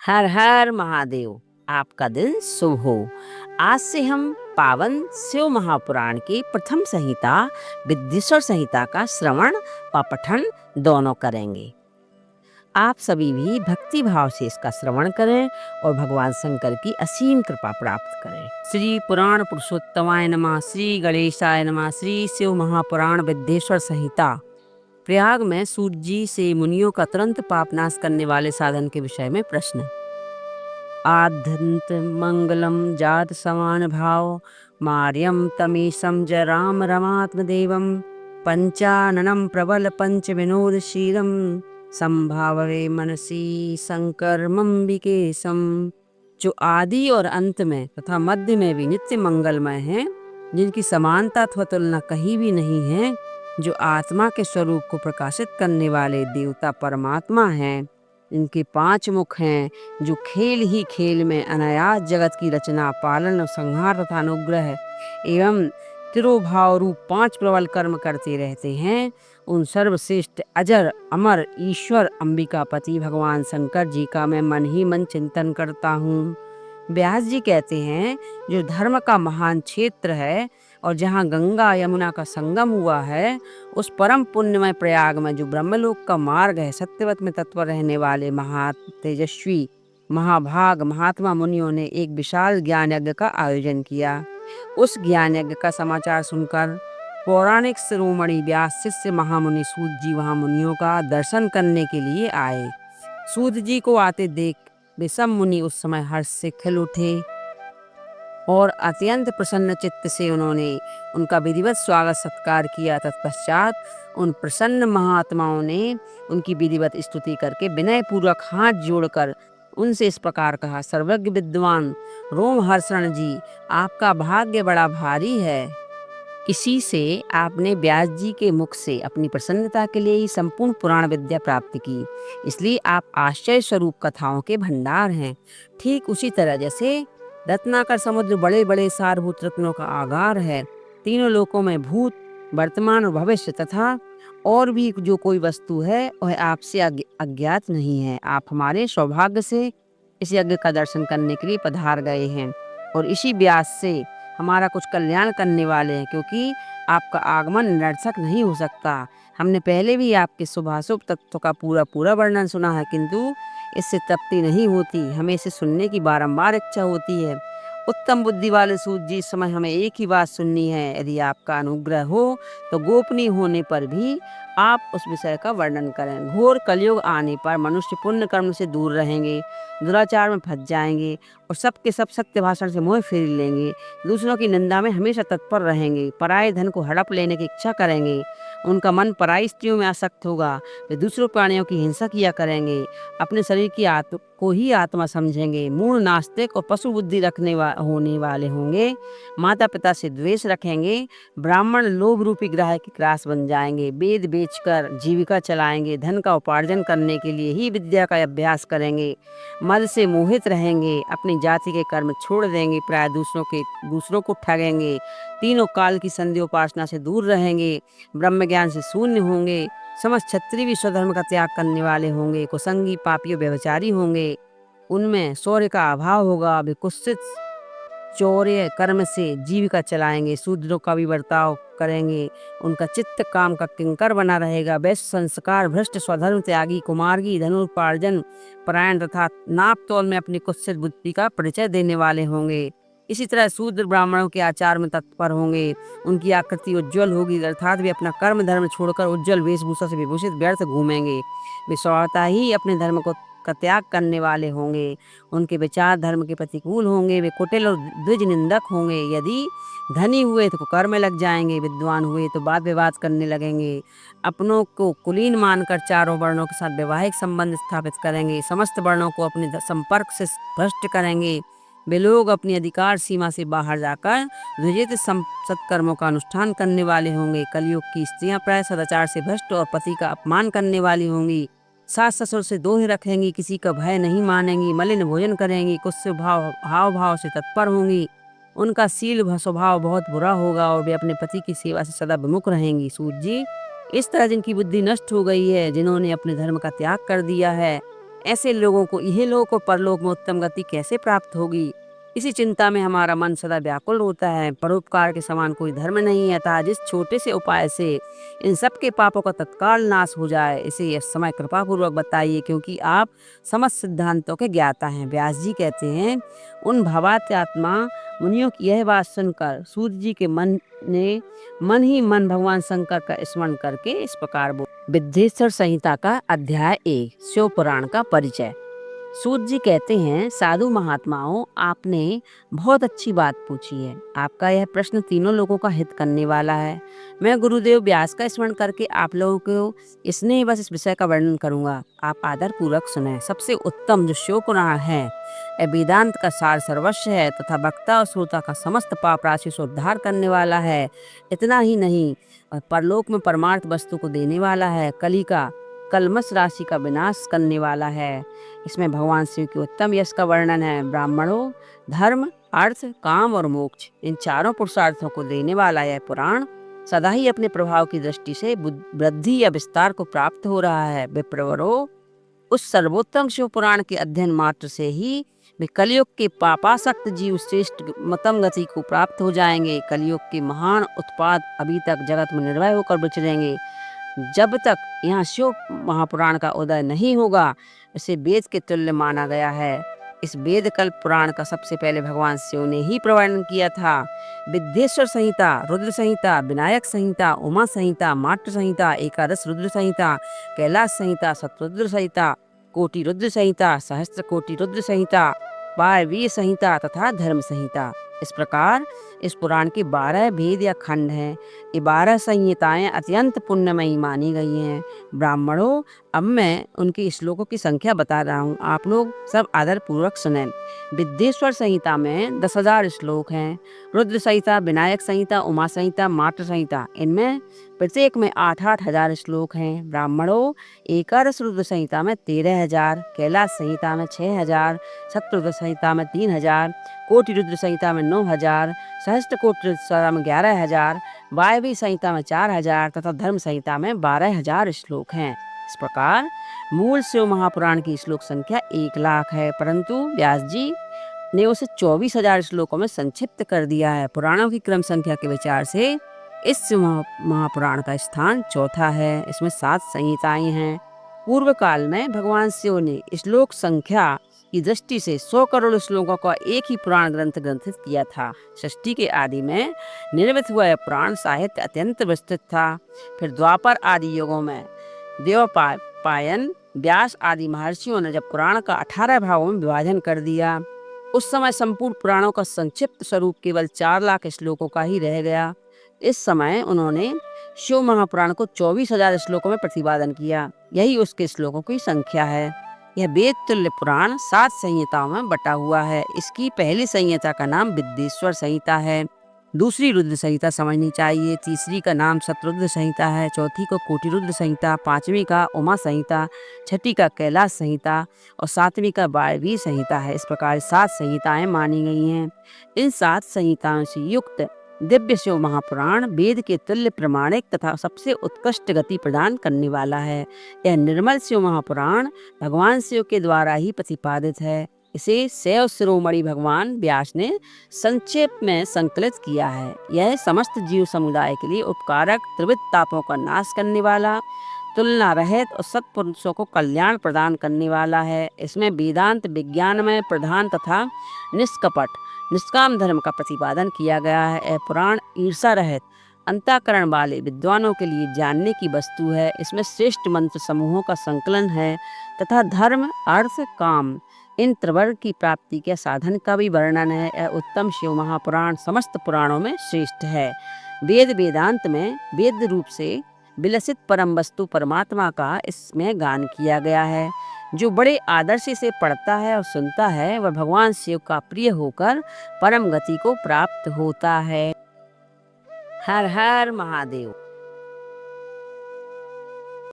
हर हर महादेव। आपका दिन शुभ हो। आज से हम पावन शिव महापुराण की प्रथम संहिता विद्येश्वर संहिता का श्रवण व पठन दोनों करेंगे। आप सभी भी भक्ति भाव से इसका श्रवण करें और भगवान शंकर की असीम कृपा प्राप्त करें। श्री पुराण पुरुषोत्तमाय नमः। श्री गणेशाय नमः। श्री शिव महापुराण विद्येश्वर संहिता। प्रयाग में सूत जी से मुनियों का तुरंत पापनाश करने वाले साधन के विषय में प्रश्न। आद्यंत मंगलम जात समान भाव मार्यम तमीशम ज राम रमात्मदेवम पंचाननम प्रबल पंच विनोद शीलम संभाववे मनसी संकर्मम विकेशम। जो आदि और अंत में तथा मध्य में भी नित्य मंगलमय हैं, जिनकी समानता अथवा तुलना कहीं भी नहीं है, जो आत्मा के स्वरूप को प्रकाशित करने वाले देवता परमात्मा हैं, इनके 5 मुख हैं, जो खेल ही खेल में अनायास जगत की रचना, पालन और संहार तथा अनुग्रह एवं तिरोभाव रूप 5 प्रबल कर्म करते रहते हैं, उन सर्वश्रेष्ठ अजर अमर ईश्वर अंबिकापति भगवान शंकर जी का मैं मन ही मन चिंतन करता हूँ। व्यास जी कहते हैं, जो धर्म का महान क्षेत्र है और जहाँ गंगा यमुना का संगम हुआ है, उस परम पुण्यमय प्रयाग में जो ब्रह्मलोक का मार्ग है, सत्यवत में तत्पर रहने वाले महातेजस्वी महाभाग महात्मा मुनियों ने एक विशाल ज्ञान यज्ञ का आयोजन किया। उस ज्ञान यज्ञ का समाचार सुनकर पौराणिक शिरोमणि व्यास शिष्य महामुनि सूत जी वहां मुनियों का दर्शन करने के लिए आए। सूत जी को आते देख वे सब मुनि उस समय हर्ष से खिल उठे और अत्यंत प्रसन्न चित्त से उन्होंने उनका विधिवत स्वागत सत्कार किया। तत्पश्चात उन प्रसन्न महात्माओं ने उनकी विधिवत स्तुति करके विनय पूर्वक हाथ जोड़कर उनसे इस प्रकार कहा। सर्वज्ञ विद्वान रोमहर्षण जी, आपका भाग्य बड़ा भारी है। इसी से आपने व्यास जी के मुख से अपनी प्रसन्नता के लिए ही संपूर्ण पुराण विद्या प्राप्त की, इसलिए आप आश्चर्य स्वरूप कथाओं के भंडार हैं। ठीक उसी तरह जैसे रत्नाकर समुद्र बड़े बड़े सारभूत रत्नों का आगार है, तीनों लोकों में भूत वर्तमान और भविष्य तथा और भी जो कोई वस्तु है वह आपसे अज्ञात नहीं है। आप हमारे सौभाग्य से इस यज्ञ का दर्शन करने के लिए पधार गए हैं और इसी व्यास से हमारा कुछ कल्याण करने वाले हैं, क्योंकि आपका आगमन निरर्थक नहीं हो सकता। हमने पहले भी आपके शुभाशुभ तत्व का पूरा वर्णन सुना है, किंतु इससे तृप्ति नहीं होती, हमें इसे सुनने की बारंबार इच्छा होती है। उत्तम बुद्धि वाले सूत जी, इस समय हमें एक ही बात सुननी है। यदि आपका अनुग्रह हो तो गोपनीय होने पर भी आप उस विषय का वर्णन करें। घोर कलयुग आने पर मनुष्य पुण्य कर्म से दूर रहेंगे, दुराचार में फंस जाएंगे और सबके सब सत्य भाषण से मुंह फेर लेंगे, दूसरों की निंदा में हमेशा तत्पर रहेंगे, पराये धन को हड़प लेने की इच्छा करेंगे, उनका मन पराई स्त्रियों में आसक्त होगा, वे दूसरों प्राणियों की हिंसा किया करेंगे, अपने शरीर की को ही आत्मा समझेंगे, मूढ़ नास्तिक और पशु बुद्धि होने वाले होंगे, माता पिता से द्वेष रखेंगे, ब्राह्मण लोभ रूपी ग्रह के ग्रास बन जाएंगे, वेद बेचकर जीविका चलाएंगे, धन का उपार्जन करने के लिए ही विद्या का अभ्यास करेंगे, मद से मोहित रहेंगे, अपनी जाति के कर्म छोड़ देंगे, प्राय दूसरों को ठगेंगे, तीनों काल की संधि उपासना से दूर रहेंगे, ब्रह्म ज्ञान से शून्य होंगे, समस्त क्षत्रिय भी स्वधर्म का त्याग करने वाले होंगे, कुसंगी पापी व्यभिचारी होंगे, उनमें शौर्य का अभाव होगा, वे कुत्सित चौर्य कर्म से जीविका चलाएंगे, शूद्रों का भी बर्ताव करेंगे, उनका चित्त काम का किंकर बना रहेगा, वैश्य संस्कार भ्रष्ट स्वधर्म त्यागी कुमार्गी धनुर्पार्जन परायण तथा नाप तौल में अपनी कुत्सित बुद्धि का परिचय देने वाले होंगे। इसी तरह शूद्र ब्राह्मणों के आचार में तत्पर होंगे, उनकी आकृति उज्ज्वल होगी, अर्थात वे अपना कर्म धर्म छोड़कर उज्ज्वल वेशभूषा से विभूषित व्यर्थ घूमेंगे, वे स्वतः ही अपने धर्म का त्याग करने वाले होंगे, उनके विचार धर्म के प्रतिकूल होंगे, वे कुटिल और द्विज निंदक होंगे, यदि धनी हुए तो कुकर्म में लग जाएंगे, विद्वान हुए तो वाद विवाद करने लगेंगे, अपनों को कुलीन मानकर चारों वर्णों के साथ वैवाहिक संबंध स्थापित करेंगे, समस्त वर्णों को अपने संपर्क से भ्रष्ट करेंगे, वे लोग अपनी अधिकार सीमा से बाहर जाकर विजित सत्कर्मों का अनुष्ठान करने वाले होंगे, कलयुग की स्त्रियां प्राय सदाचार से भ्रष्ट और पति का अपमान करने वाली होंगी, सास ससुर से दोहे रखेंगी, किसी का भय नहीं मानेंगी, मलिन भोजन करेंगी, कुछ हाव भाव से तत्पर होंगी, उनका शील स्वभाव बहुत बुरा होगा और वे अपने पति की सेवा से सदा विमुख रहेंगी। सूत जी, इस तरह जिनकी बुद्धि नष्ट हो गई है, जिन्होंने अपने धर्म का त्याग कर दिया है, ऐसे लोगों को इहलोक और परलोक में उत्तम गति कैसे प्राप्त होगी। इसी चिंता में हमारा मन सदा व्याकुल होता है। परोपकार के समान कोई धर्म नहीं है, अतः जिस छोटे से उपाय से इन सब के पापों का तत्काल नाश हो जाए, इसे यह समय कृपा पूर्वक बताइए, क्योंकि आप समस्त सिद्धांतों के ज्ञाता हैं। व्यास जी कहते हैं, उन भावात्मा मुनियों की यह बात सुनकर सूत जी के मन ही मन भगवान शंकर का स्मरण करके इस प्रकार बोले। विद्येश्वर संहिता का अध्याय 1, शिव पुराण का परिचय। सूत जी कहते हैं, साधु महात्माओं, आपने बहुत अच्छी बात पूछी है। आपका यह प्रश्न तीनों लोगों का हित करने वाला है। मैं गुरुदेव व्यास का स्मरण करके आप लोगों को इसने बस इस विषय का वर्णन करूंगा। आप आदर पूर्वक सुने। सबसे उत्तम जो शिव पुराण है, यह वेदांत का सार सर्वस्व है तथा वक्ता और श्रोता का समस्त पाप राशि से उद्धार करने वाला है। इतना ही नहीं, परलोक में परमार्थ वस्तु को देने वाला है। कली का कलमश राशि का विनाश करने वाला है। इसमें भगवान शिव के उत्तम यश का वर्णन है। ब्राह्मणों, धर्म, अर्थ, काम और मोक्ष, इन चारों पुरुषार्थों को देने वाला यह पुराण सदा ही अपने प्रभाव की दृष्टि से वृद्धि या विस्तार को प्राप्त हो रहा है। विप्रवरों, उस सर्वोत्तम शिव पुराण के अध्ययन मात्र से ही वे कलयुग के पापासक्त जीव श्रेष्ठ मतम गति को प्राप्त हो जाएंगे। कलयुग के महान उत्पाद अभी तक जगत में निर्भय होकर विचरेंगे। जब तक यहाँ शिव महापुराण का उदय नहीं होगा, इसे वेद के तुल्य माना गया है। इस वेद कल्प पुराण का सबसे पहले भगवान शिव ने ही प्रवर्तन किया था। विद्येश्वर संहिता, रुद्र संहिता, विनायक संहिता, उमा संहिता, मात्र संहिता, एकादश रुद्र संहिता, कैलाश संहिता, शतरुद्र संहिता, कोटि रुद्र संहिता, सहस्त्र कोटि रुद्र संहिता, वायवीय संहिता तथा धर्म संहिता। इस प्रकार इस पुराण के 12 भेद या खंड हैं। ये 12 संहिताएं अत्यंत पुण्यमयी मानी गई हैं। ब्राह्मणों, अब मैं उनके श्लोकों की संख्या बता रहा हूँ, आप लोग सब आदर पूर्वक सुनें। विद्येश्वर संहिता में 10,000 श्लोक हैं। रुद्र संहिता, विनायक संहिता, उमा संहिता, मात्र संहिता, इनमें प्रत्येक में 8-8 हजार श्लोक हैं। ब्राह्मणों, एकादश रुद्र संहिता में 13,000, कैलाश संहिता में 6,000, शतरुद्र संहिता में 3,000, कोटि रुद्र संहिता में 9,000, सहस्त्र कोटि रुद्र संहिता में 11,000, वायवी संहिता में 4,000 तथा धर्म संहिता में 12,000 श्लोक हैं। इस प्रकार मूल शिव महापुराण की श्लोक संख्या 1,00,000 है, परंतु व्यास जी ने उसे 24,000 श्लोकों में संक्षिप्त कर दिया है। पुराणों की क्रम संख्या के विचार से इस शिव महापुराण का स्थान चौथा है। इसमें 7 संहिताएं हैं। पूर्व काल में भगवान शिव ने श्लोक संख्या की दृष्टि से 100 करोड़ श्लोकों का एक ही पुराण ग्रंथ ग्रंथित किया था। सृष्टि के आदि में निर्मित हुआ यह पुराण साहित्य अत्यंत विस्तृत था। फिर द्वापर आदि युगों में देवपायन, व्यास आदि महर्षियों ने जब पुराण का 18 भागों में विभाजन कर दिया, उस समय संपूर्ण पुराणों का संक्षिप्त स्वरूप केवल 4,00,000 श्लोकों का ही रह गया। इस समय उन्होंने शिव महापुराण को 24,000 श्लोकों में प्रतिपादन किया। यही उसके श्लोकों की संख्या है। यह वेद तुल्य पुराण 7 संहिताओं में बटा हुआ है। इसकी पहली संहिता का नाम विद्येश्वर संहिता है, दूसरी रुद्र संहिता समझनी चाहिए, तीसरी का नाम शतरुद्र संहिता है, चौथी को कोटि रुद्र संहिता, पांचवी का उमा संहिता, छठी का कैलाश संहिता और सातवीं का वायवीय संहिता है। इस प्रकार 7 संहिताएं मानी गई हैं। इन 7 संहिताओं से युक्त दिव्य शिव महापुराण वेद के तुल्य प्रमाणिक तथा सबसे उत्कृष्ट गति प्रदान करने वाला है। यह निर्मल शिव महापुराण भगवान शिव के द्वारा ही प्रतिपादित है। इसे शैव शिरोमणि भगवान व्यास ने संक्षेप में संकलित किया है। यह समस्त जीव समुदाय के लिए उपकारक, त्रिविध तापों का नाश करने वाला, तुलना रहित और सत्पुरुषों को कल्याण प्रदान करने वाला है। इसमें वेदांत विज्ञान में प्रधान तथा निष्कपट निष्काम धर्म का प्रतिपादन किया गया है। यह पुराण ईर्षा रहित अंतःकरण वाले विद्वानों के लिए जानने की वस्तु है। इसमें श्रेष्ठ मंत्र समूहों का संकलन है तथा धर्म, अर्थ, काम इन त्रिवर्ग की प्राप्ति के साधन का भी वर्णन है। यह उत्तम शिव महापुराण समस्त पुराणों में श्रेष्ठ है। वेद वेदांत में वेद रूप से विलसित परम वस्तु परमात्मा का इसमें गान किया गया है। जो बड़े आदर्श से पढ़ता है और सुनता है, वह भगवान शिव का प्रिय होकर परम गति को प्राप्त होता है। हर हर महादेव।